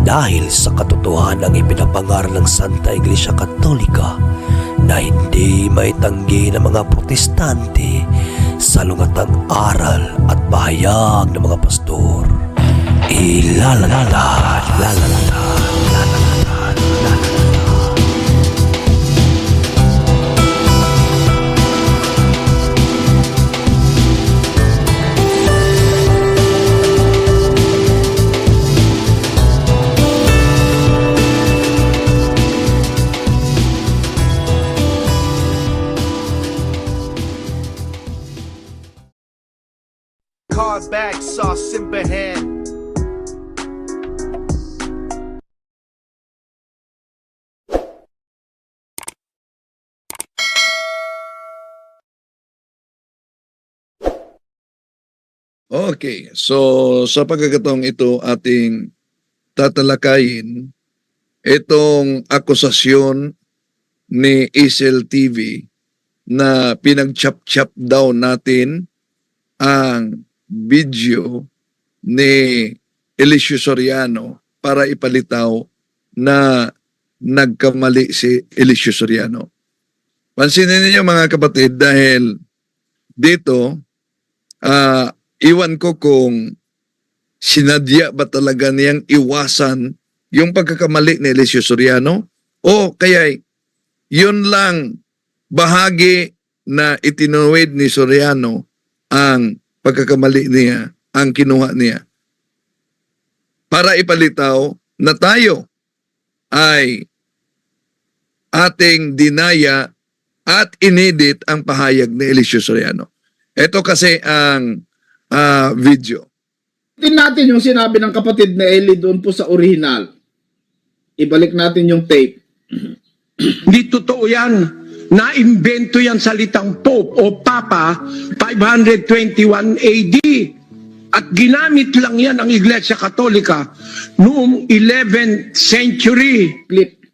dahil sa katotohanan ng ipinapangaral ng Santa Iglesia Katolika na hindi maitanggi ng mga protestante sa lungatang aral at bahayag ng mga pastor. Ilalatad, lalatad, lalatad, lalatad. Card bag sauce in hand. Okay, so sa pagkakataong ito ating tatalakayin itong akusasyon ni Isel TV na pinag-chop-chop daw natin ang video ni Eliseo Soriano para ipalitaw na nagkamali si Eliseo Soriano. Pansinin niyo mga kapatid dahil dito iwan ko kung sinadya ba talaga niyang iwasan yung pagkakamali ni Eliseo Soriano o kaya yun lang bahagi na itinuwid ni Soriano ang pagkakamali niya, ang kinuha niya. Para ipalitaw na tayo ay ating dinaya at inedit ang pahayag ni Eliseo Soriano. Ito kasi ang video. Tingnan natin yung sinabi ng kapatid na Eli doon po sa original. Ibalik natin yung tape. Hindi totoo yan. Na-imbento yan salitang Pope o Papa 521 AD. At ginamit lang yan ang Iglesia Katolika noong 11th century.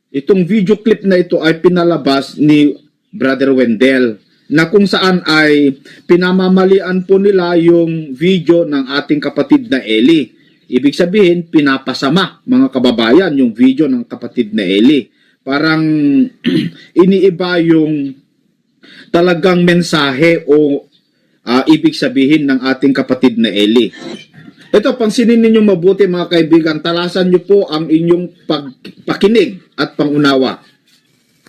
Itong video clip na ito ay pinalabas ni Brother Wendell na kung saan ay pinamamalian po nila yung video ng ating kapatid na Eli. Ibig sabihin, pinapasama mga kababayan yung video ng kapatid na Eli. Parang iniiba yung talagang mensahe o ibig sabihin ng ating kapatid na Eli. Ito, pansinin ninyo mabuti mga kaibigan, talasan nyo po ang inyong pakinig at pangunawa.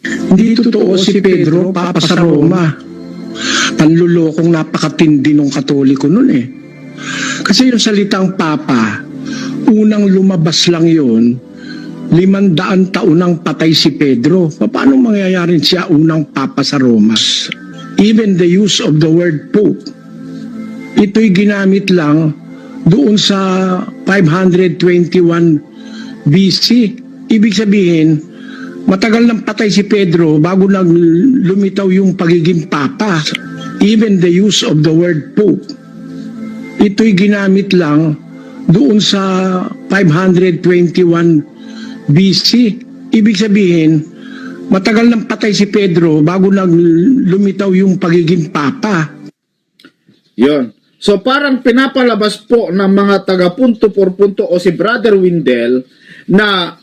Hindi totoo si Pedro, Papa sa Roma. Panlulokong napakatindi ng Katoliko nun eh. Kasi yung salitang Papa, unang lumabas lang yun, 500 taon nang patay si Pedro. Paano mangyayari siya unang Papa sa Roma? Even the use of the word Pope, ito'y ginamit lang doon sa 521 BC. Ibig sabihin, matagal nang patay si Pedro bago nang lumitaw yung pagiging Papa. Even the use of the word Pope, ito'y ginamit lang doon sa 521 BC. Ibig sabihin, matagal nang patay si Pedro bago nang lumitaw yung pagiging Papa. Yon. So parang pinapalabas po ng mga taga punto por punto o si Brother Wendell na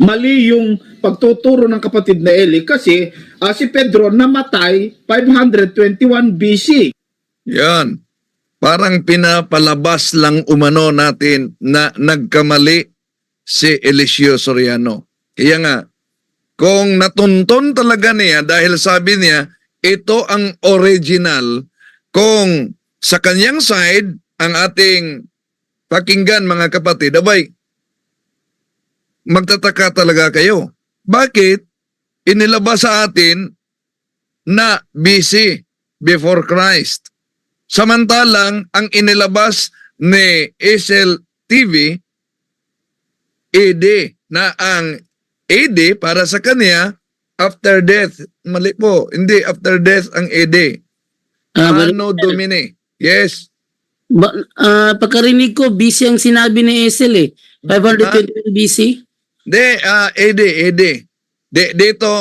mali yung pagtuturo ng kapatid na Eli kasi si Pedro namatay 521 BC. Yan. Parang pinapalabas lang umano natin na nagkamali si Eliseo Soriano. Kaya nga, kung natunton talaga niya dahil sabi niya, ito ang original, kung sa kanyang side, ang ating pakinggan mga kapatid, abay, magtataka talaga kayo. Bakit inilabas sa atin na BC, before Christ? Samantalang ang inilabas ni Isel TV, AD, na ang AD para sa kanya, after death. Mali po, hindi after death ang AD. Anno Domini. Yes. Pagkarinig ko, BC ang sinabi ni Esel eh. 521 BC? Hindi, AD. Dito,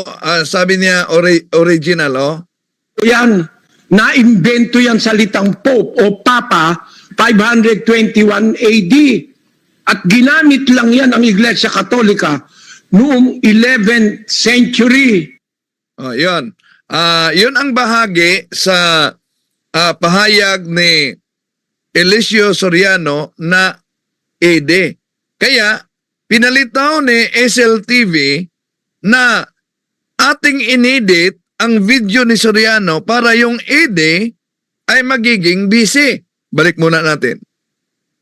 sabi niya original, oh. Yan, na-imbento yan salitang Pope o Papa 521 AD. At ginamit lang yan ang Iglesia Katolika noong 11th century. Yun. Yun ang bahagi sa pahayag ni Eliseo Soriano na ED. Kaya, pinalitaw ni SLTV na ating inedit ang video ni Soriano para yung ED ay magiging busy. Balik muna natin.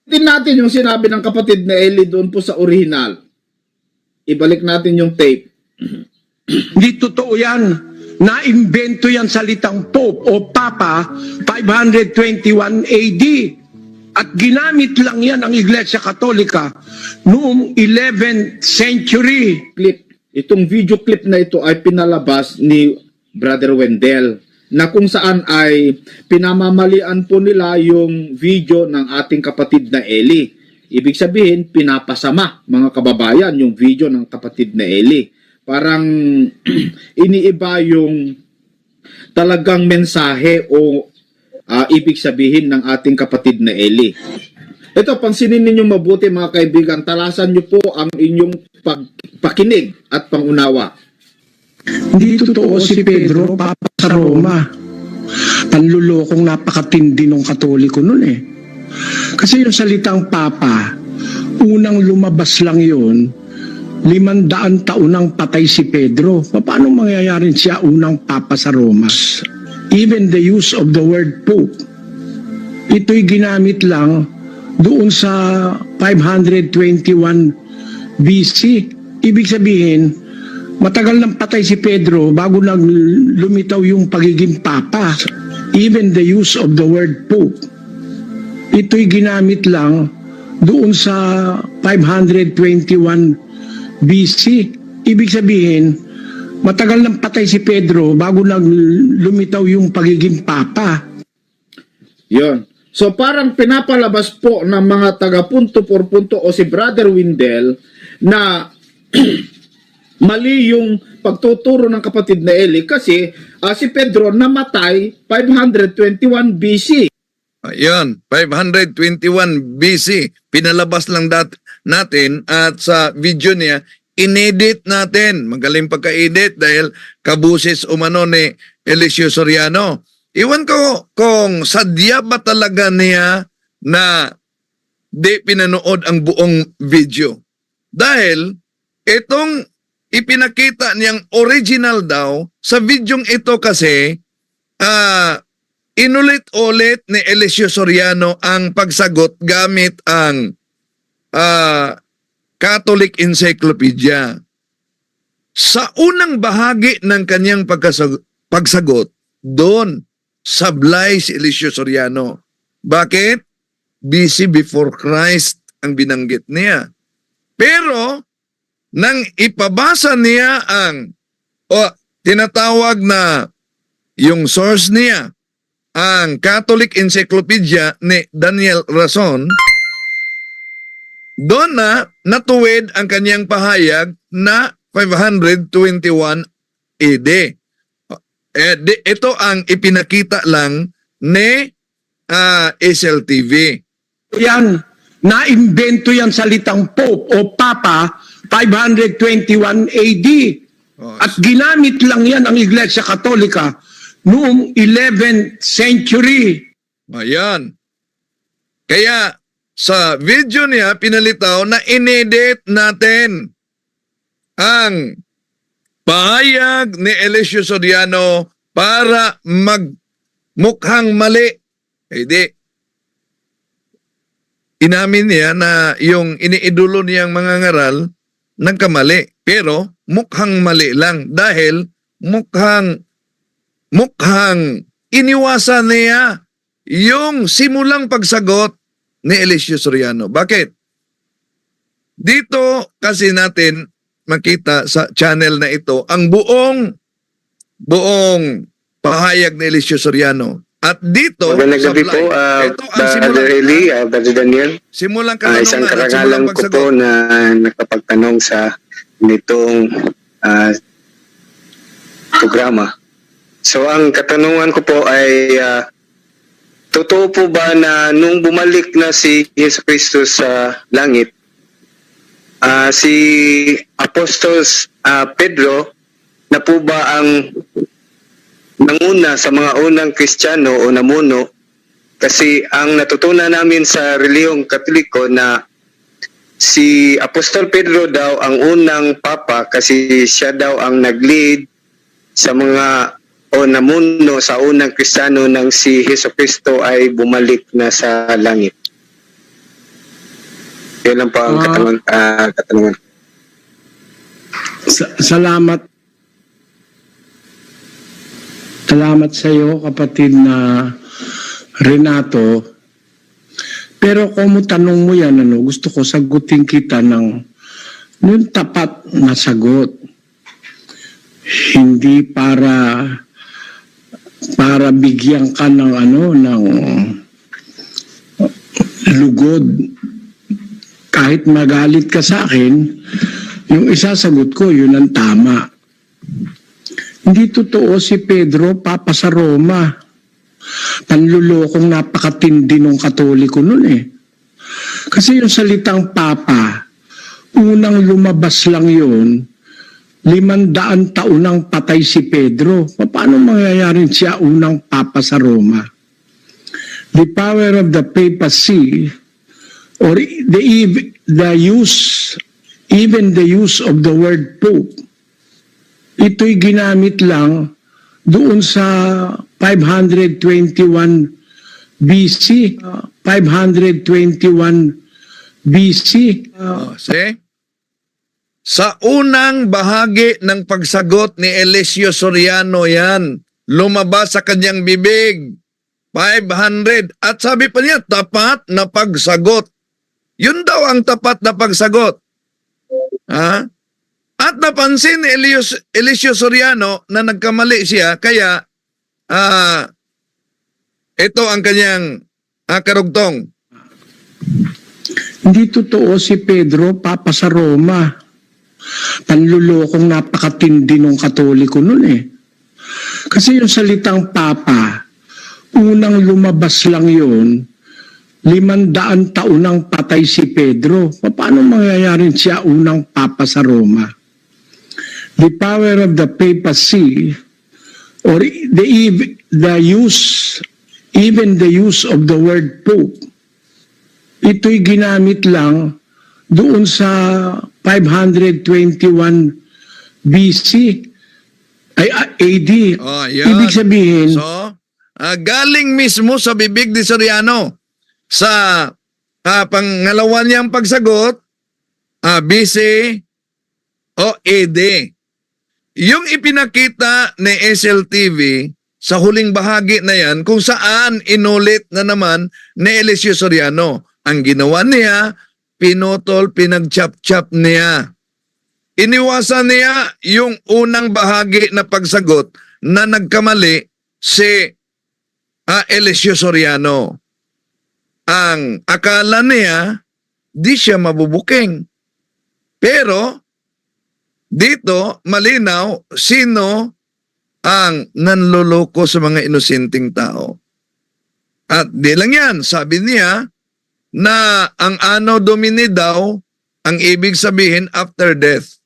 Tin natin yung sinabi ng kapatid na Eli doon po sa original. Ibalik natin yung tape. Hindi totoo yan. Naimbento yan salitang Pope o Papa 521 AD. At ginamit lang yan ang Iglesia Katolika noong 11th century. Itong video clip na ito ay pinalabas ni Brother Wendell na kung saan ay pinamamalian po nila yung video ng ating kapatid na Eli. Ibig sabihin, pinapasama mga kababayan yung video ng kapatid na Eli. Parang iniiba yung talagang mensahe o ibig sabihin ng ating kapatid na Eli. Ito, pansinin ninyo mabuti mga kaibigan, talasan nyo po ang inyong pakinig at pangunawa. Hindi totoo si Pedro, Papa sa Roma. Panlulokong napakatindi ng Katoliko nun eh. Kasi yung salitang Papa, unang lumabas lang yun, 500 taon nang patay si Pedro. Paano mangyayari siya unang Papa sa Roma? Even the use of the word Pope, ito'y ginamit lang doon sa 521 BC. Ibig sabihin, matagal nang patay si Pedro bago nang lumitaw yung pagiging Papa. Even the use of the word Pope, ito'y ginamit lang doon sa 521 BC. Ibig sabihin, matagal nang patay si Pedro bago nang lumitaw yung pagiging Papa. Yon. So parang pinapalabas po ng mga taga punto por punto o si Brother Wendell na mali yung pagtuturo ng kapatid na Eli kasi si Pedro namatay 521 BC. Ayun, 521 BC. Pinalabas lang natin at sa video niya, inedit natin. Magaling pagka-edit dahil kabusis umano ni Eliseo Soriano. Iwan ko kung sadya ba talaga niya na di pinanood ang buong video. Dahil itong ipinakita niyang original daw, sa videong ito kasi, inulit-ulit ni Eliseo Soriano ang pagsagot gamit ang Catholic Encyclopedia. Sa unang bahagi ng kanyang pagsagot, doon sablay si Eliseo Soriano. Bakit? BC before Christ ang binanggit niya. Pero, nang ipabasa niya ang tinatawag na yung source niya, ang Catholic Encyclopedia ni Daniel Rason, doon na natuwid ang kanyang pahayag na 521 AD. Ito ang ipinakita lang ni SLTV. Yan, naimbento yan salitang Pope o Papa 521 AD. At ginamit lang yan ang Iglesia Katolika noong 11th century. Ayan. Kaya sa video niya pinalitaw na inedit natin ang pahayag ni Eliseo Soriano para magmukhang mali. Hindi. Inamin niya na yung iniidolo niyang mga ngaral nagkamali. Pero mukhang mali lang dahil mukhang iniwasan niya yung simulang pagsagot ni Eliseo Soriano. Bakit? Dito kasi natin makita sa channel na ito ang buong pahayag ni Eliseo Soriano. At dito, magandang gabi po, ito ang Brother Eli, Brother Daniel. Simulang katanungan Isang at karangalan simulang ko pagsagot. po na nakapagtanong sa nitong programa. So ang katanungan ko po ay totoo po ba na nung bumalik na si Yesu Cristo sa langit, si Apostles Pedro na po ba ang nanguna sa mga unang Kristiyano o namuno? Kasi ang natutunan namin sa relihiyong Katoliko na si Apostol Pedro daw ang unang papa kasi siya daw ang nag-lead sa mga o namuno sa unang Kristiyano nang si Jesucristo ay bumalik na sa langit. Yan lang po ang katanungan. Salamat. Salamat sa iyo, kapatid na Renato. Pero kung mo tanong mo yan, gusto ko sagutin kita ng yung tapat na sagot. Hindi para bigyan ka ng ng lugod. Kahit magalit ka sa akin, yung isasagot ko, yun ang tama. Hindi totoo si Pedro, papa sa Roma. Panlulokong napakatindi ng Katoliko nun eh. Kasi yung salitang papa, unang lumabas lang yun, 500 taon nang patay si Pedro. Paano mangyayarin siya unang papa sa Roma? The power of the papacy, or even the use of the word pope, ito'y ginamit lang doon sa 521 BC. 521 BC. See? Sa unang bahagi ng pagsagot ni Eliseo Soriano yan, lumabas sa kanyang bibig, 500. At sabi pa niya, tapat na pagsagot. Yun daw ang tapat na pagsagot. Ha? At napansin ni Eliseo Soriano na nagkamali siya, kaya ito ang kanyang karugtong. Hindi totoo si Pedro, papa sa Roma. Panlulokong napakatindi ng Katoliko nun eh. Kasi yung salitang papa, unang lumabas lang yun, 500 taon nang patay si Pedro. Paano mangyayarin siya unang papa sa Roma? The power of the papacy, or even the use of the word pope, ito'y ginamit lang doon sa 521 BC, ay AD. Oh, yan. Ibig sabihin, So, galing mismo sa bibig ni Soriano sa pangalawa niyang pagsagot, BC o AD. Yung ipinakita ni SLTV sa huling bahagi na yan, kung saan inulit na naman ni Eliseo Soriano. Ang ginawa niya, pinutol, pinag-chop-chop niya. Iniwasan niya yung unang bahagi na pagsagot na nagkamali si Eliseo Soriano. Ang akala niya, di siya mabubuking. Pero, dito, malinaw, sino ang nanloloko sa mga inosenteng tao. At di lang yan, sabi niya na ang Anno Domini daw, ang ibig sabihin after death.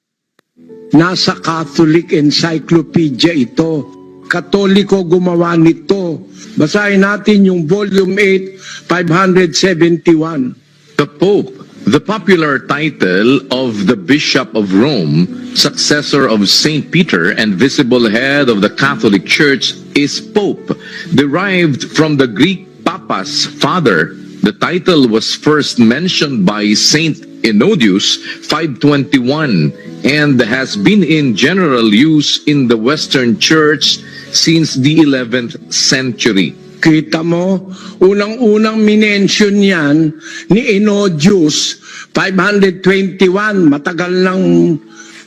nasa Catholic Encyclopedia ito. Katoliko gumawa nito. Basahin natin yung volume 8, 571. The Pope, the popular title of the Bishop of Rome, successor of Saint Peter and visible head of the Catholic Church, is Pope, derived from the Greek papas, father. The title was first mentioned by Saint Ennodius, 521, and has been in general use in the Western Church since the 11th century. Kita mo, unang-unang minention yan ni Ennodius, 521, matagal nang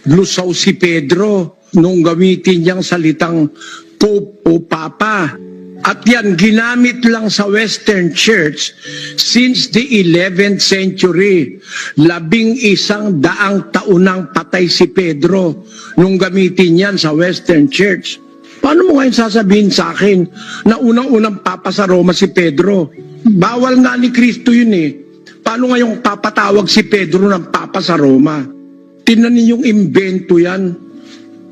lusaw si Pedro nung gamitin niyang salitang Pope o Papa. At yan, ginamit lang sa Western Church since the 11th century. 11 taon nang patay si Pedro nung gamitin yan sa Western Church. Paano mo ngayon sasabihin sa akin na unang-unang papa sa Roma si Pedro? Bawal nga ni Kristo yun eh. Paano ngayong papatawag si Pedro ng papa Papa sa Roma. Tingnan ninyong imbento yan.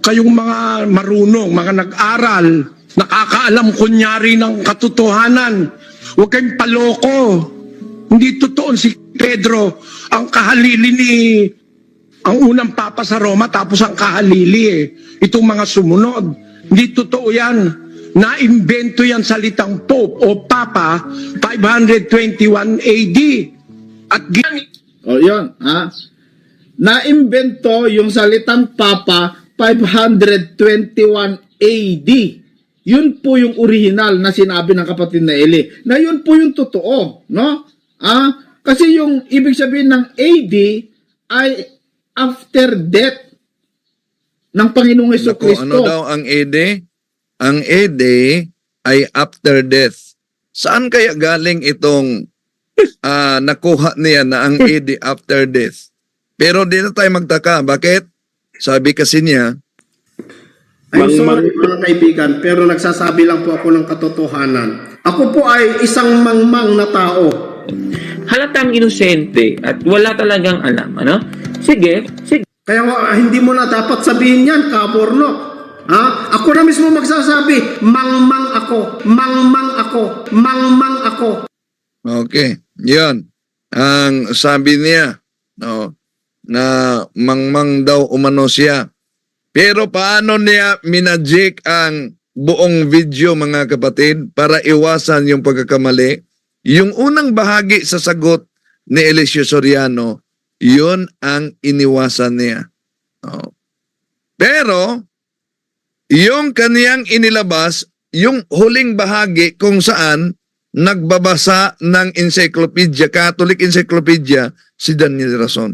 Kayong mga marunong, mga nag-aral, nakakaalam kunyari ng katotohanan. Huwag kayong paloko. Hindi totoo si Pedro ang kahalili ang unang Papa sa Roma tapos ang kahalili Itong mga sumunod. Hindi totoo yan. Naimbento yan salitang Pope o Papa 521 AD. At O yun, ha? Naimbento yung salitang Papa 521 AD. Yun po yung original na sinabi ng kapatid na Eli. Na yun po yung totoo, no? Kasi yung ibig sabihin ng AD ay after death ng Panginoong Jesucristo. Ano daw ang ED? Ang ED ay after death. Saan kaya galing itong nakuha niya na ang ED after death? Pero di na tayo magtaka. Bakit? Sabi kasi niya, I'm sorry mga kaibigan, pero nagsasabi lang po ako ng katotohanan. Ako po ay isang mangmang na tao. Halatang inosente at wala talagang alam, ano? Sige. Kaya hindi mo na dapat sabihin yan, kaborno. Ako na mismo magsasabi, mangmang ako. okay, yun. Ang sabi niya, no, na mangmang daw umano siya. Pero paano niya minajik ang buong video, mga kapatid, para iwasan yung pagkakamali? Yung unang bahagi sa sagot ni Eliseo Soriano, yun ang iniwasan niya. Oh. Pero, yung kaniyang inilabas, yung huling bahagi kung saan nagbabasa ng encyclopedia, Catholic Encyclopedia, si Daniel Rason.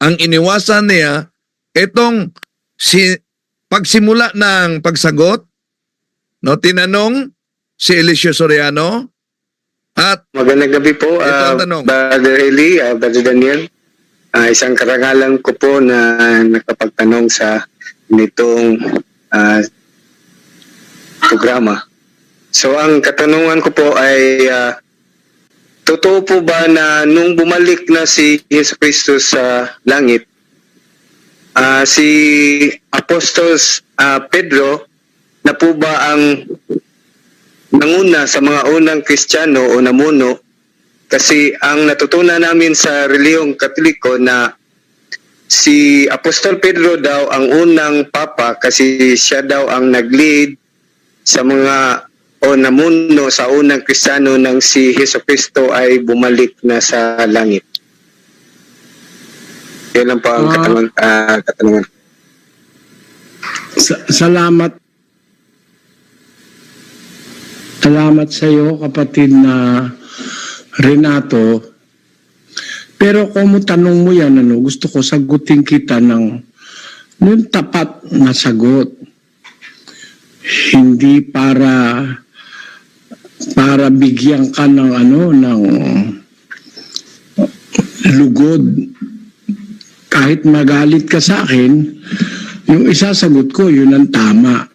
Ang iniwasan niya, itong pagsimula ng pagsagot, no, tinanong si Eliseo Soriano, at Magandang gabi po, ito ang tanong. Brother Eli, Brother Daniel. Isang karangalan ko po na nakapagtanong sa nitong programa. So ang katanungan ko po ay totoo po ba na nung bumalik na si Jesucristo sa langit, si Apostles Pedro na po ba ang nanguna sa mga unang Kristiyano o namuno? Kasi ang natutunan namin sa relihiyong Katoliko na si Apostol Pedro daw ang unang papa kasi siya daw ang nag-lead sa mga o namuno sa unang Kristiyano nang si Jesucristo ay bumalik na sa langit. Yan lang po ang katanungan. Salamat. Salamat sa iyo, kapatid na Renato. Pero kung mo tanong mo yan, gusto ko sagutin kita ng tapat na sagot. Hindi para bigyan ka ng ng lugod. Kahit magalit ka sa akin, yung isasagot ko, yun ang tama.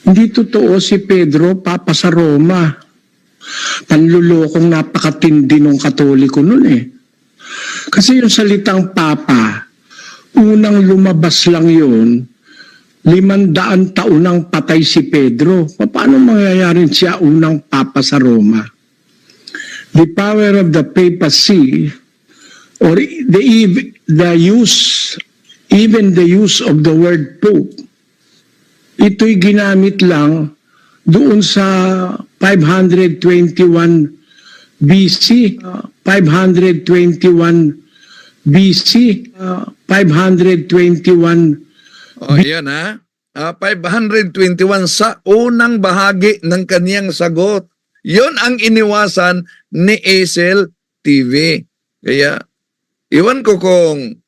Hindi totoo si Pedro, Papa sa Roma. Panlulokong napakatindi ng Katoliko nun Kasi yung salitang Papa, unang lumabas lang yun, 500 taon nang patay si Pedro. Paano mangyayari siya unang Papa sa Roma? The power of the papacy, or the use of the word Pope, ito'y ginamit lang doon sa 521 BC. 521 yan 521 sa unang bahagi ng kaniyang sagot. Yun ang iniwasan ni Esel TV. Kaya, iwan ko kung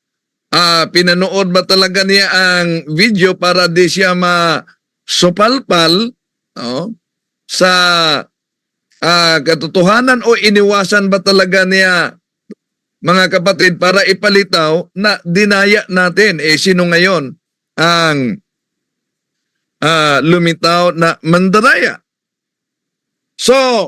pinanood ba talaga niya ang video para di siya masupalpal sa katotohanan, o iniwasan ba talaga niya, mga kapatid, para ipalitaw na dinaya natin. Sino ngayon ang lumitaw na mandaraya? So,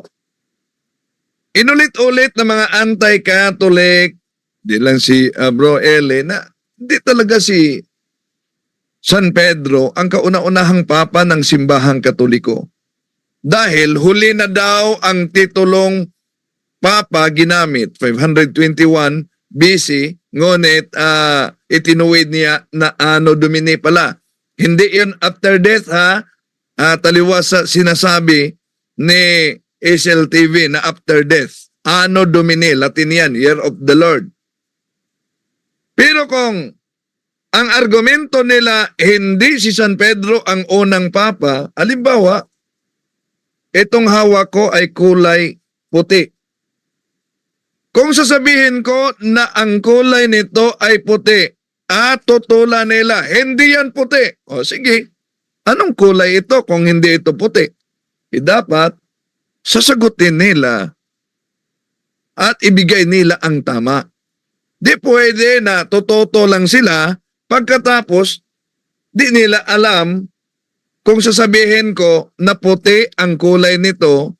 inulit-ulit ng mga anti-Catholic di lang si Bro Ele, na di talaga si San Pedro ang kauna-unahang papa ng simbahang Katoliko. Dahil huli na daw ang titulong papa ginamit, 521 BC, ngunit itinuwid niya na Anno Domini pala. Hindi yun after death, ha? Taliwas sa sinasabi ni SLTV na after death. Anno Domini, Latin yan, Year of the Lord. Pero kung ang argumento nila hindi si San Pedro ang unang papa, halimbawa, itong hawak ko ay kulay puti. Kung sasabihin ko na ang kulay nito ay puti, tutula nila, hindi yan puti. O sige, anong kulay ito kung hindi ito puti? Dapat sasagutin nila at ibigay nila ang tama. Di pwede na tototo lang sila pagkatapos di nila alam kung sasabihin ko na puti ang kulay nito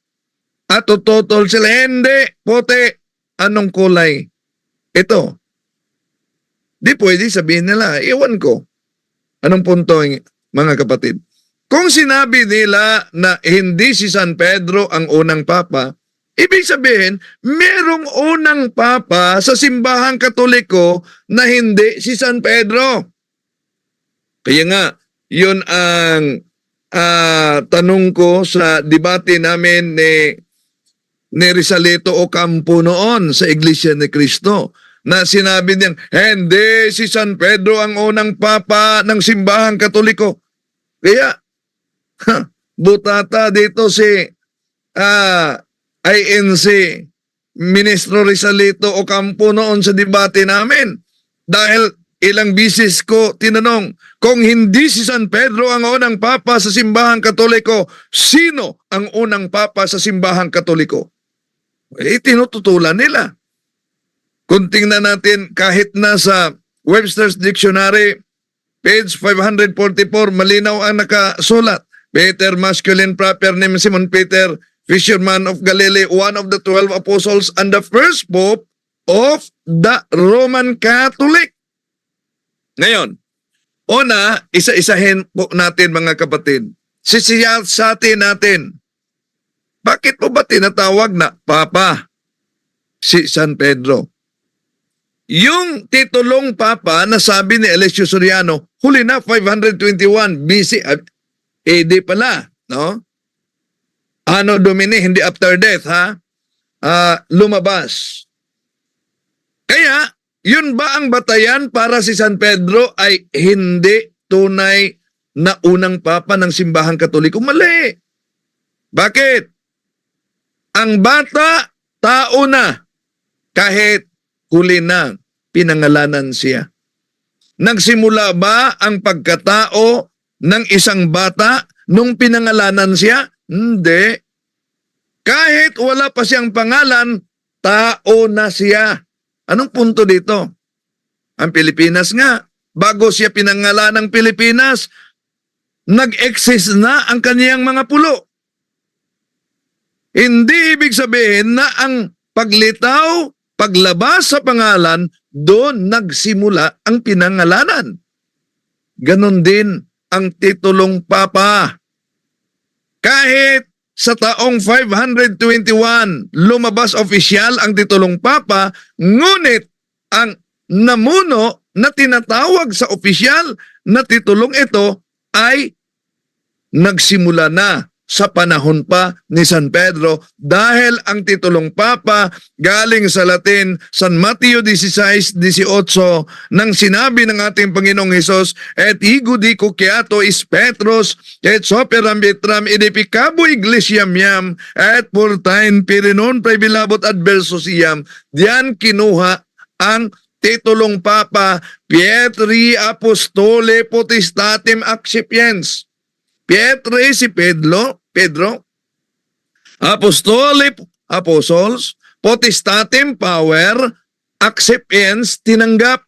at tototol sila, hindi, puti. Anong kulay ito? Di pwede sabihin nila, iwan ko. Anong punto, mga kapatid? Kung sinabi nila na hindi si San Pedro ang unang papa, ibig sabihin, merong unang papa sa simbahang Katoliko na hindi si San Pedro. Kaya nga, yun ang tanong ko sa debate namin ni Rizalito Ocampo noon sa Iglesia ni Cristo, na sinabi niyang, hindi si San Pedro ang unang papa ng simbahang Katoliko. Kaya, butata dito si INC Ministro Rizalito Ocampo noon sa debate namin. Dahil ilang bisis ko tinanong, kung hindi si San Pedro ang unang papa sa simbahang Katoliko, sino ang unang papa sa simbahang Katoliko? Tinututulan nila. Kung tingnan natin kahit na sa Webster's Dictionary, page 544, malinaw ang nakasulat. Peter, masculine proper name, Simon Peter, fisherman of Galilee, one of the 12 apostles and the first pope of the Roman Catholic. Ngayon, una, isa-isahin po natin mga kapatid. Sisiyasatin natin. Bakit po ba tinatawag na Papa si San Pedro? Yung titulong Papa na sabi ni Alessio Soriano, huli na 521 BC, AD pala, no? Anno Domini, hindi after death, ha? Lumabas. Kaya, yun ba ang batayan para si San Pedro ay hindi tunay na unang Papa ng simbahang Katoliko? Mali. Bakit? Ang bata, tao na, kahit huli na, pinangalanan siya. Nagsimula ba ang pagkatao ng isang bata nung pinangalanan siya? Hindi. Kahit wala pa siyang pangalan, tao na siya. Anong punto dito? Ang Pilipinas nga, bago siya pinangalan ng Pilipinas, nag-exist na ang kaniyang mga pulo. Hindi ibig sabihin na ang paglitaw, paglabas sa pangalan, doon nagsimula ang pinangalanan. Ganon din ang titulong Papa. Kahit sa taong 521, lumabas opisyal ang titulong Papa, ngunit ang namuno na tinatawag sa opisyal na titulong ito ay nagsimula na sa panahon pa ni San Pedro, dahil ang titulong Papa galing sa Latin, San Mateo 16:18, nang sinabi ng ating Panginoong Hesus, et ego dico queato is Petros, et soperam vitram edipicabo iglesiam iam, et portain perinon praebilabot adversus iam. Diyan kinuha ang titulong Papa, Pietri Apostole Potestatem Accipiens. Pietri si Pedro, Apostles, Potestatem power, acceptance, tinanggap.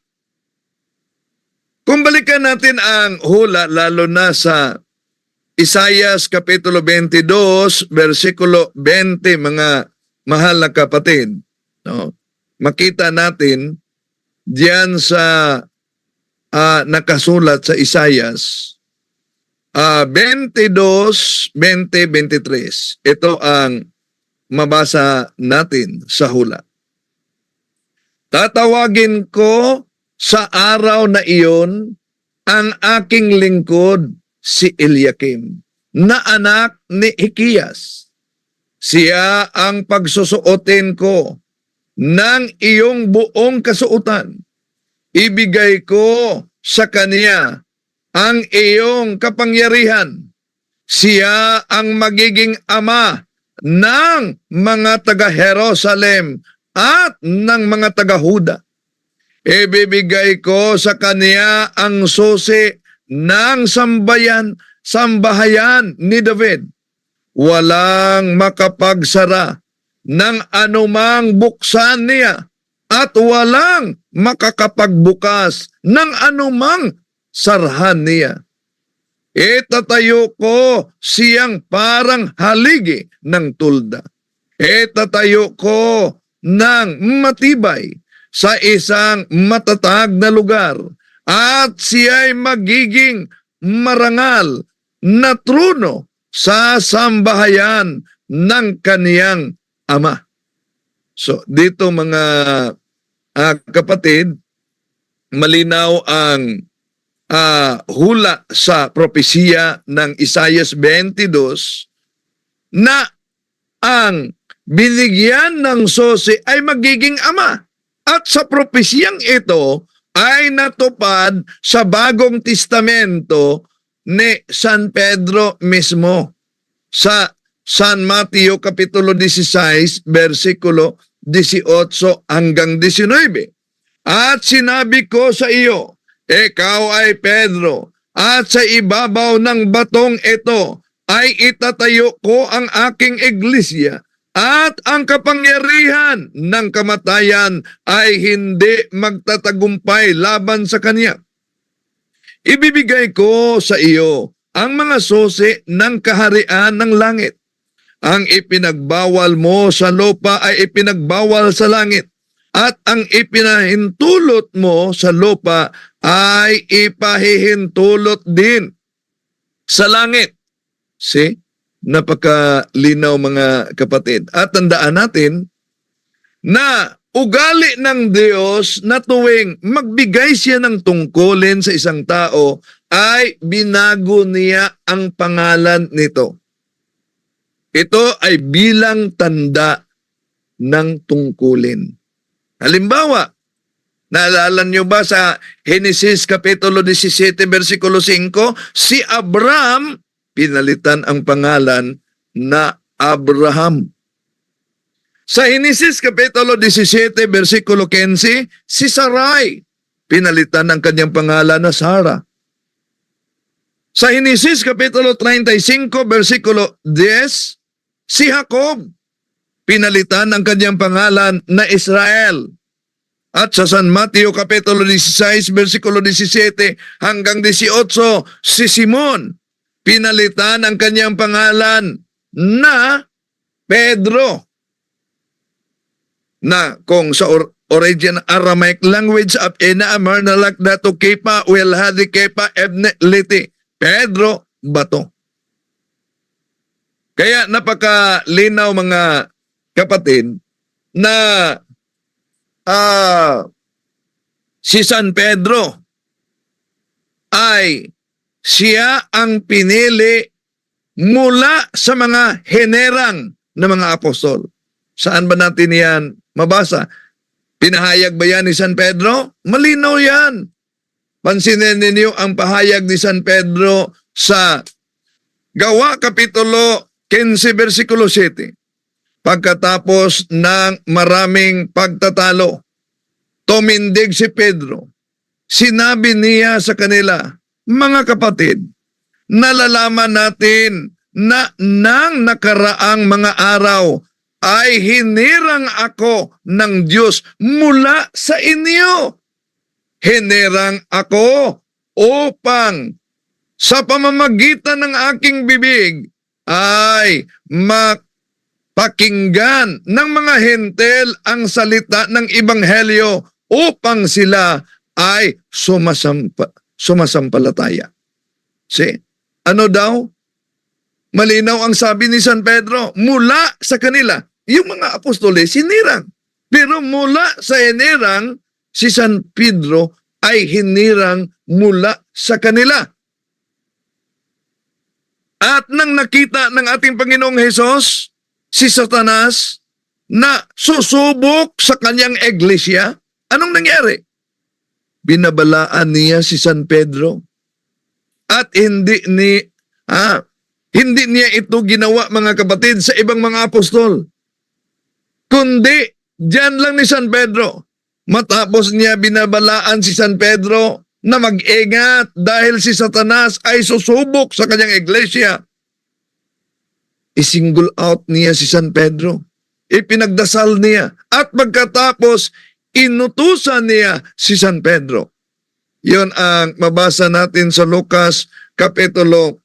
Kung balikan natin ang hula, lalo na sa Isaias Kapitulo 22, versikulo 20, mga mahal na kapatid, no? Makita natin diyan sa nakasulat sa Isayas 22, 20, 23. Ito ang mabasa natin sa hula. Tatawagin ko sa araw na iyon ang aking lingkod si Eliakim, na anak ni Hikiyas. Siya ang pagsusuotin ko ng iyong buong kasuotan. Ibigay ko sa kaniya ang iyong kapangyarihan. Siya ang magiging ama ng mga taga-Jerusalem at ng mga taga-Huda. Ibibigay ko sa kaniya ang susi ng sambahayan ni David. Walang makapagsara ng anumang buksan niya at walang makakapagbukas ng anumang sarhan niya. Itatayo ko siyang parang haligi ng tulda. Itatayo ko ng matibay sa isang matatag na lugar at siya'y magiging marangal na trono sa sambahayan ng kaniyang ama. So dito mga kapatid, malinaw ang hula sa propesiya ng Isayas 22 na ang binigyan ng susi ay magiging ama. At sa propesiyang ito ay natupad sa Bagong Testamento ni San Pedro mismo sa San Mateo Kapitulo 16, versikulo 18 hanggang 19. At sinabi ko sa iyo, ikaw ay Pedro, at sa ibabaw ng batong ito ay itatayo ko ang aking iglesia, at ang kapangyarihan ng kamatayan ay hindi magtatagumpay laban sa kanya. Ibibigay ko sa iyo ang mga susi ng kaharian ng langit. Ang ipinagbawal mo sa lupa ay ipinagbawal sa langit, at ang ipinahintulot mo sa lupa ay ipahihintulot din sa langit. See? Napakalinaw mga kapatid. At tandaan natin na ugali ng Diyos na tuwing magbigay siya ng tungkulin sa isang tao ay binago niya ang pangalan nito. Ito ay bilang tanda ng tungkulin. Halimbawa, naalala niyo ba sa Genesis Kapitulo 17, versikulo 5, si Abraham pinalitan ang pangalan na Abraham. Sa Genesis Kapitulo 17, versikulo 15, si Sarai, pinalitan ang kanyang pangalan na Sarah. Sa Genesis Kapitulo 35, versikulo 10, si Jacob, pinalitan ang kanyang pangalan na Israel. At sa San Mateo Kapitulo 16, versikulo 17 hanggang 18, si Simon, pinalitan ang kanyang pangalan na Pedro, na kung sa original Aramaic language of ina amarnalak dato kepa will hadi kepa ebneliti, Pedro, bato. Kaya napakalinaw mga kapatid na si San Pedro ay siya ang pinili mula sa mga henerang na mga apostol. Saan ba natin yan mabasa? Pinahayag ba yan ni San Pedro? Malinaw yan. Pansinin ninyo ang pahayag ni San Pedro sa Gawa Kapitulo 15, versikulo 7. Pagkatapos ng maraming pagtatalo, tumindig si Pedro. Sinabi niya sa kanila, mga kapatid, nalalaman natin na nang nakaraang mga araw ay hinirang ako ng Diyos mula sa inyo. Hinirang ako upang sa pamamagitan ng aking bibig ay pakinggan ng mga hentel ang salita ng Ebanghelyo upang sila ay sumasampalataya. See? Ano daw? Malinaw ang sabi ni San Pedro, mula sa kanila. Yung mga apostoles, sinirang. Pero mula sa hinirang, si San Pedro ay hinirang mula sa kanila. At nang nakita ng ating Panginoong Hesus, si Satanas, na susubok sa kanyang iglesia, anong nangyari? Binabalaan niya si San Pedro. At hindi niya ito ginawa, mga kapatid, sa ibang mga apostol. Kundi, diyan lang ni San Pedro. Matapos niya binabalaan si San Pedro na mag-ingat dahil si Satanas ay susubok sa kanyang iglesia. I-single out niya si San Pedro. Ipinagdasal niya. At pagkatapos, inutusan niya si San Pedro. Yun ang mabasa natin sa Lucas Kapitulo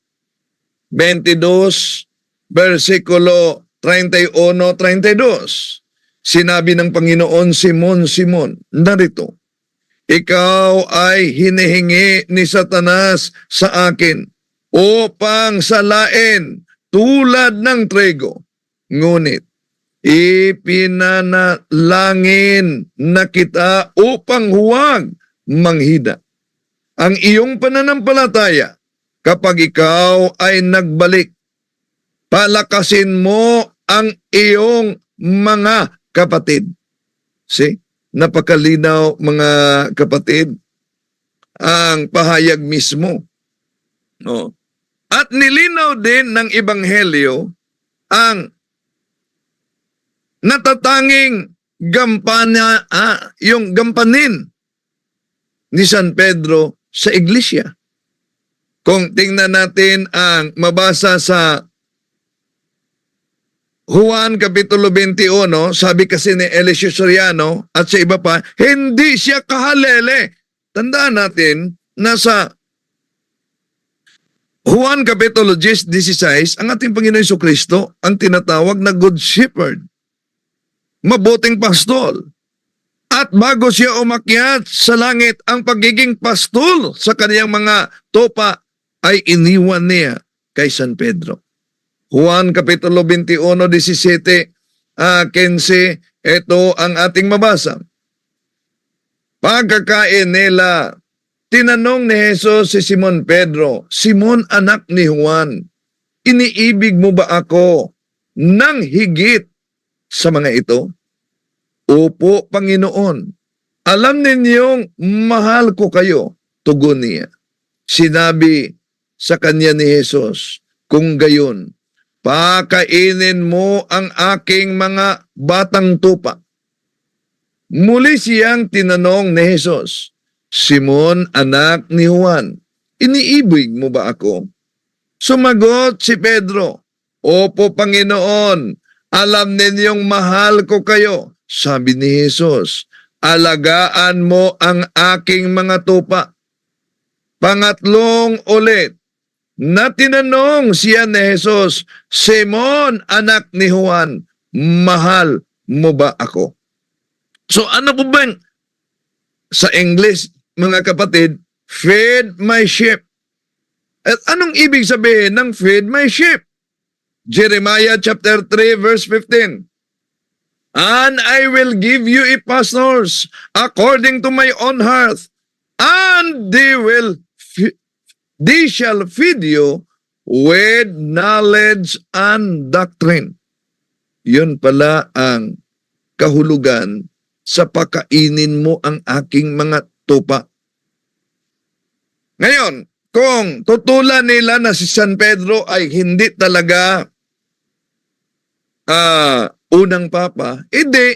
22, versikulo 31-32. Sinabi ng Panginoon, Simon, narito, ikaw ay hinihingi ni Satanas sa akin upang salain tulad ng trigo. Ngunit, ipinanalangin na kita upang huwag manghida. Ang iyong pananampalataya, kapag ikaw ay nagbalik, palakasin mo ang iyong mga kapatid. See? Napakalinaw, mga kapatid, ang pahayag mismo. No? At nilinaw din ng Ebanghelyo ang natatanging yung gampanin ni San Pedro sa iglesia. Kung tingnan natin ang mabasa sa Juan Kapitulo 21, sabi kasi ni Eliseo Soriano at sa iba pa, hindi siya kahalele. Tandaan natin na sa Juan Kapitulo 16, ang ating Panginoon Jesucristo ang tinatawag na Good Shepherd, mabuting pastol. At bago siya umakyat sa langit, ang pagiging pastol sa kaniyang mga tupa ay iniwan niya kay San Pedro. Juan Kapitulo 21, 17, 15, ito ang ating mabasa. Pagkakain nila, tinanong ni Jesus si Simon Pedro, Simon, anak ni Juan, iniibig mo ba ako nang higit sa mga ito? Opo, Panginoon. Alam ninyong mahal ko kayo, tugon niya. Sinabi sa kanya ni Jesus, kung gayon, pakainin mo ang aking mga batang tupa. Muli siyang tinanong ni Jesus, Simon, anak ni Juan, iniibig mo ba ako? Sumagot si Pedro, opo, Panginoon, alam ninyong mahal ko kayo. Sabi ni Jesus, alagaan mo ang aking mga tupa. Pangatlong ulit, na tinanong siya ni Jesus, Simon, anak ni Juan, mahal mo ba ako? So ano po ba sa English, mga kapatid, feed my sheep? At anong ibig sabihin ng feed my sheep? Jeremiah chapter 3 verse 15. And I will give you a pastors according to my own heart, and they shall feed you with knowledge and doctrine. Yun pala ang kahulugan sa pakainin mo ang aking mga tupa. Ngayon, kung tutulan nila na si San Pedro ay hindi talaga unang papa, hindi.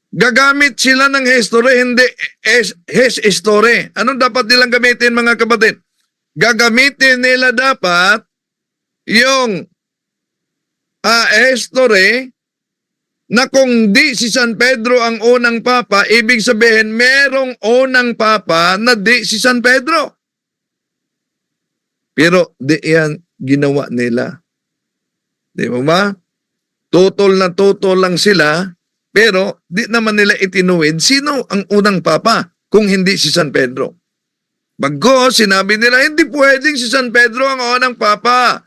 Gagamit sila ng history, hindi his history. Anong dapat nilang gamitin, mga kapatid? Gagamitin nila dapat yung history na kung di si San Pedro ang unang papa, ibig sabihin merong unang papa na di si San Pedro. Pero di yan ginawa nila. Di ba ba? Tutol na tutol lang sila Pero di naman nila itinuwid sino ang unang papa kung hindi si San Pedro. Bago sinabi nila, hindi pwedeng si San Pedro ang unang papa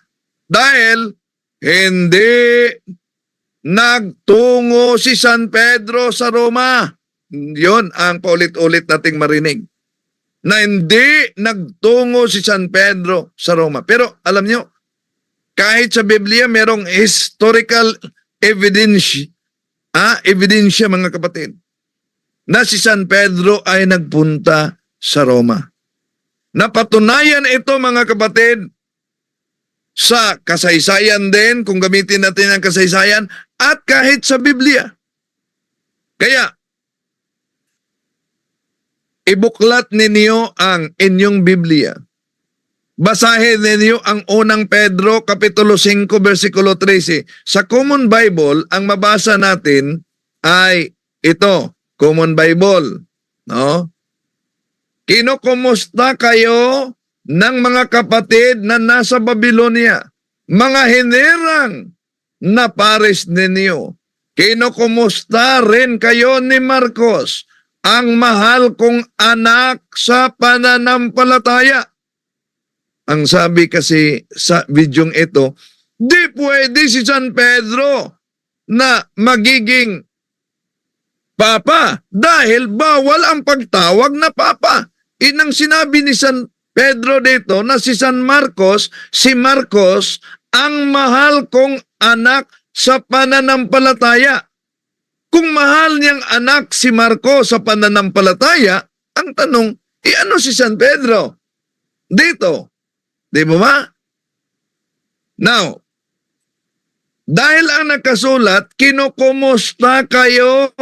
dahil hindi nagtungo si San Pedro sa Roma. Yun ang paulit-ulit nating marinig. Na hindi nagtungo si San Pedro sa Roma. Pero alam nyo, kahit sa Biblia merong historical evidence, ebidensya mga kapatid, na si San Pedro ay nagpunta sa Roma. Napatunayan ito mga kapatid sa kasaysayan din, kung gamitin natin ang kasaysayan, at kahit sa Biblia. Kaya, ibuklat ninyo ang inyong Biblia. Basahin ninyo ang unang Pedro, Kapitulo 5, versikulo 13. Sa Common Bible, ang mabasa natin ay ito, Common Bible. No? Kinukumusta kayo ng mga kapatid na nasa Babylonia, mga hinirang na pares ninyo. Kinukumusta rin kayo ni Marcos, ang mahal kong anak sa pananampalataya. Ang sabi kasi sa bidyong ito, di pwede si San Pedro na magiging papa dahil bawal ang pagtawag na papa. Inang sinabi ni San Pedro dito na si San Marcos, si Marcos, ang mahal kong anak sa pananampalataya. Kung mahal niyang anak si Marcos sa pananampalataya, ang tanong, ano si San Pedro? Dito. Di ba ba? Now, dahil ang nakasulat, kinukumusta kayo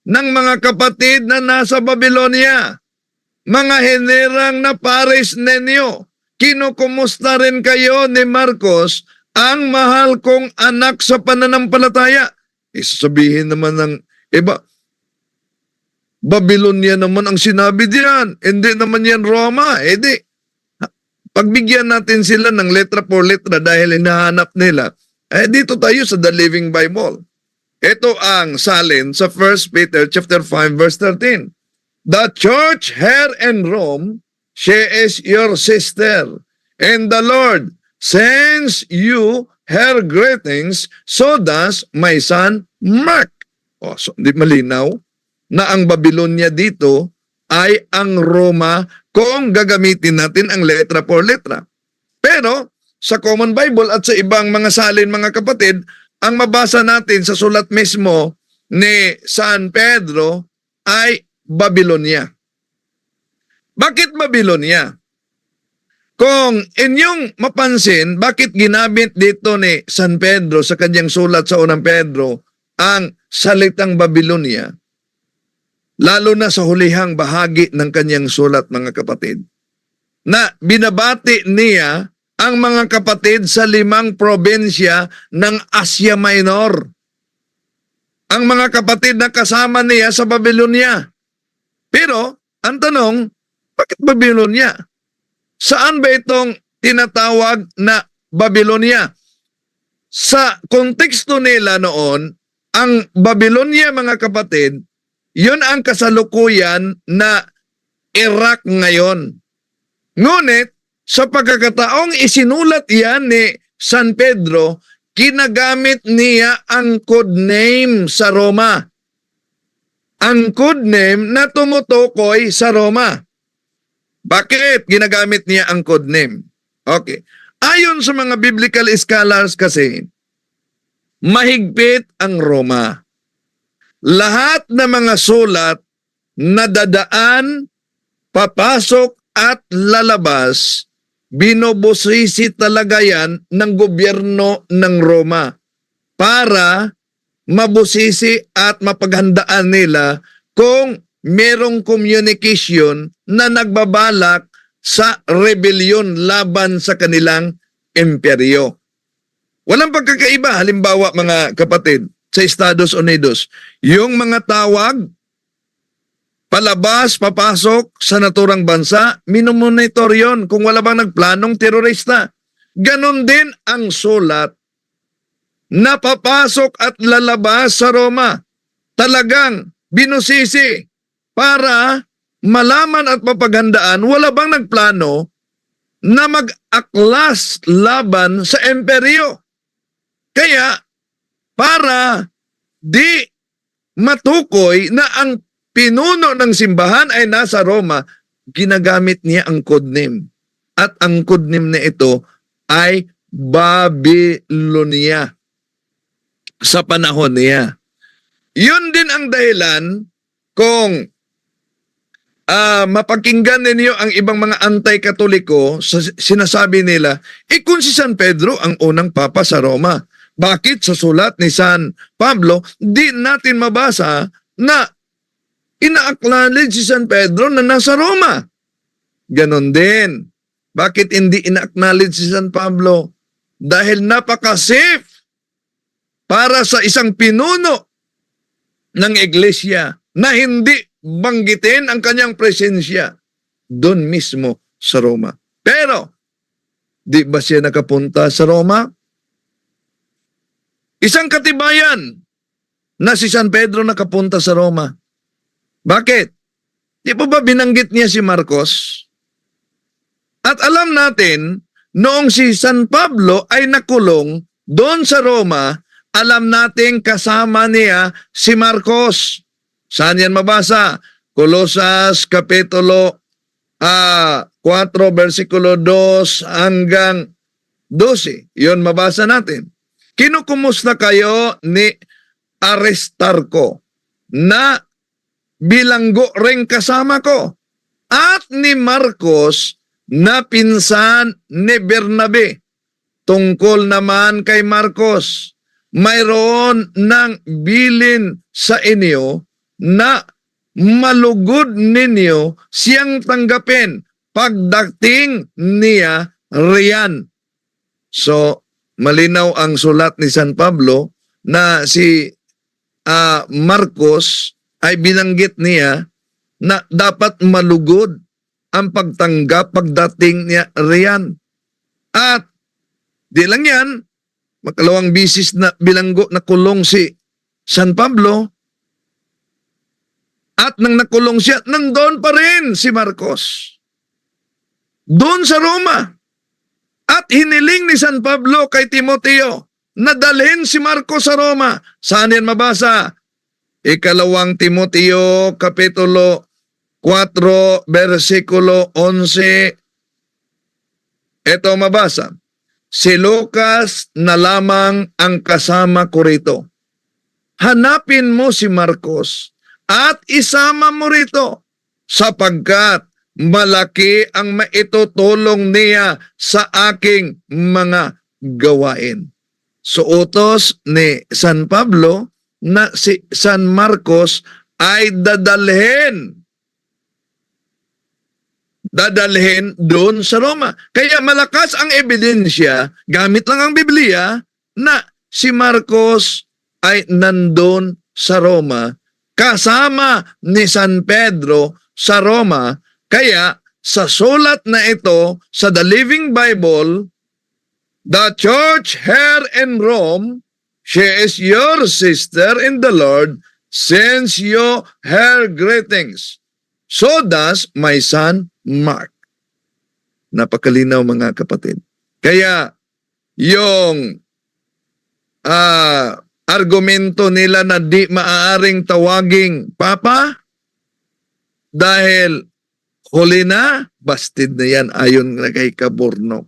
ng mga kapatid na nasa Babylonia, mga hinirang na pares ninyo. Kinukumusta rin kayo ni Marcos, ang mahal kong anak sa pananampalataya. Isasabihin naman ng iba, Babylonia naman ang sinabi diyan. Hindi naman yan Roma. Pagbigyan natin sila ng letra por letra dahil hinahanap nila, dito tayo sa The Living Bible. Ito ang salin sa 1 Peter chapter 5 verse 13. The church here in Rome, she is your sister, and the Lord sends you her greetings, so does my son Mark. So hindi malinaw na ang Babylonia dito ay ang Roma kung gagamitin natin ang letra por letra. Pero sa Common Bible at sa ibang mga salin mga kapatid, ang mabasa natin sa sulat mismo ni San Pedro ay Babylonia. Bakit Babylonia? Kung inyong mapansin, bakit ginamit dito ni San Pedro sa kanyang sulat sa unang Pedro ang salitang Babylonia, lalo na sa hulihang bahagi ng kanyang sulat mga kapatid, na binabati niya ang mga kapatid sa 5 probinsya ng Asia Minor. Ang mga kapatid na kasama niya sa Babylonia. Pero, ang tanong, bakit Babylonia? Saan ba itong tinatawag na Babylonia? Sa konteksto nila noon, ang Babylonia mga kapatid, yun ang kasalukuyan na Iraq ngayon. Ngunit, sa pagkakataong isinulat yan ni San Pedro, ginagamit niya ang code name sa Roma. Ang code name na tumutukoy sa Roma. Bakit ginagamit niya ang code name? Okay. Ayon sa mga biblical scholars kasi, mahigpit ang Roma. Lahat ng mga sulat na dadaan, papasok at lalabas, binubusisi talaga yan ng gobyerno ng Roma para mabusisi at mapaghandaan nila kung merong communication na nagbabalak sa rebellion laban sa kanilang imperyo. Walang pagkakaiba, halimbawa mga kapatid, sa Estados Unidos, yung mga tawag, palabas, papasok sa naturang bansa, minomonitor yon kung wala bang nagplanong terorista. Ganon din ang sulat na papasok at lalabas sa Roma. talagang binusisi para malaman at mapaghandaan, wala bang nagplano na mag-aklas laban sa imperyo? Kaya, para di matukoy na ang pinuno ng simbahan ay nasa Roma, ginagamit niya ang codename. At ang codename na ito ay Babylonia sa panahon niya. Yun din ang dahilan kung mapakinggan ninyo ang ibang mga anti-katoliko, sinasabi nila, kung si San Pedro ang unang papa sa Roma, bakit sa sulat ni San Pablo, di natin mabasa na ina-acknowledge si San Pedro na nasa Roma? Ganon din. Bakit hindi ina-acknowledge si San Pablo? Dahil napaka-safe para sa isang pinuno ng iglesia na hindi banggitin ang kanyang presensya doon mismo sa Roma. Pero, di ba siya nakapunta sa Roma? Isang katibayan na si San Pedro nakapunta sa Roma. Bakit? Di ba binanggit niya si Marcos? At alam natin, noong si San Pablo ay nakulong doon sa Roma, alam natin kasama niya si Marcos. Saan yan mabasa? Colosas Kapitulo 4, versikulo 2 hanggang 12. Yun mabasa natin. Kinukumusta kayo ni Aristarco na bilanggo ring kasama ko at ni Marcos na pinsan ni Bernabe. Tungkol naman kay Marcos, mayroon ng bilin sa inyo na malugod ninyo siyang tanggapin pagdating niya riyan. So, malinaw ang sulat ni San Pablo na si Marcos ay binanggit niya na dapat malugod ang pagtanggap pagdating niya riyan. At di lang yan, makalawang bisis na bilanggo na kulong si San Pablo. At nang nakulong siya, nandoon pa rin si Marcos. Doon sa Roma. At hiniling ni San Pablo kay Timoteo na dalhin si Marcos sa Roma. Saan yan mabasa? 2 Timoteo, Kapitulo 4, versikulo 11. Ito mabasa. Si Lucas na lamang ang kasama ko rito. Hanapin mo si Marcos at isama mo rito sapagkat malaki ang maitutulong niya sa aking mga gawain. So utos ni San Pablo na si San Marcos ay dadalhin doon sa Roma. Kaya malakas ang ebidensya, gamit lang ang Biblia, na si Marcos ay nandun sa Roma, kasama ni San Pedro sa Roma. Kaya sa sulat na ito sa The Living Bible, the church here in Rome, she is your sister in the Lord, sends you her greetings. So does my son Mark. Napakalinaw mga kapatid. Kaya yung argumento nila na di maaaring tawaging Papa dahil huli na, bastid na yan ayon na kay Caborno.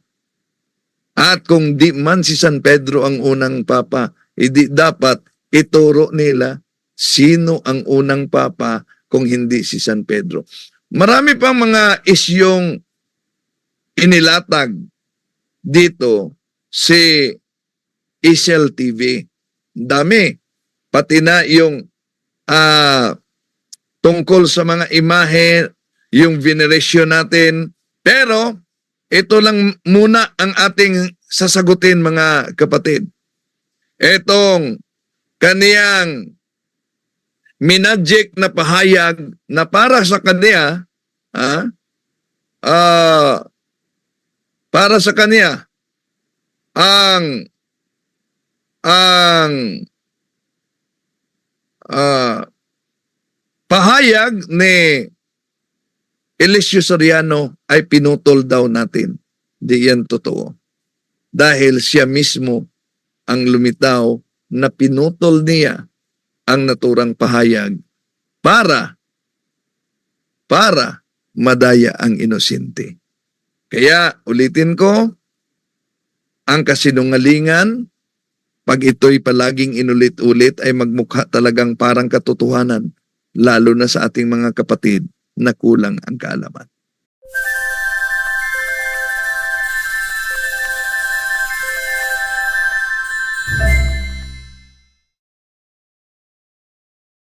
At kung di man si San Pedro ang unang Papa, hindi dapat ituro nila sino ang unang Papa kung hindi si San Pedro. Marami pang mga isyong inilatag dito si Isel TV. Dami. Pati na yung tungkol sa mga imahe, yung veneration natin. Pero ito lang muna ang ating sasagutin mga kapatid. Etong kaniyang minadjik na pahayag na para sa kanya, para sa kanya, ang pahayag ni Eliseo Soriano ay pinutol daw natin. Di yan totoo. Dahil siya mismo ang lumitaw na pinutol niya ang naturang pahayag para madaya ang inosente. Kaya ulitin ko, ang kasinungalingan, pag ito'y palaging inulit-ulit ay magmukha talagang parang katotohanan, lalo na sa ating mga kapatid na kulang ang kaalaman.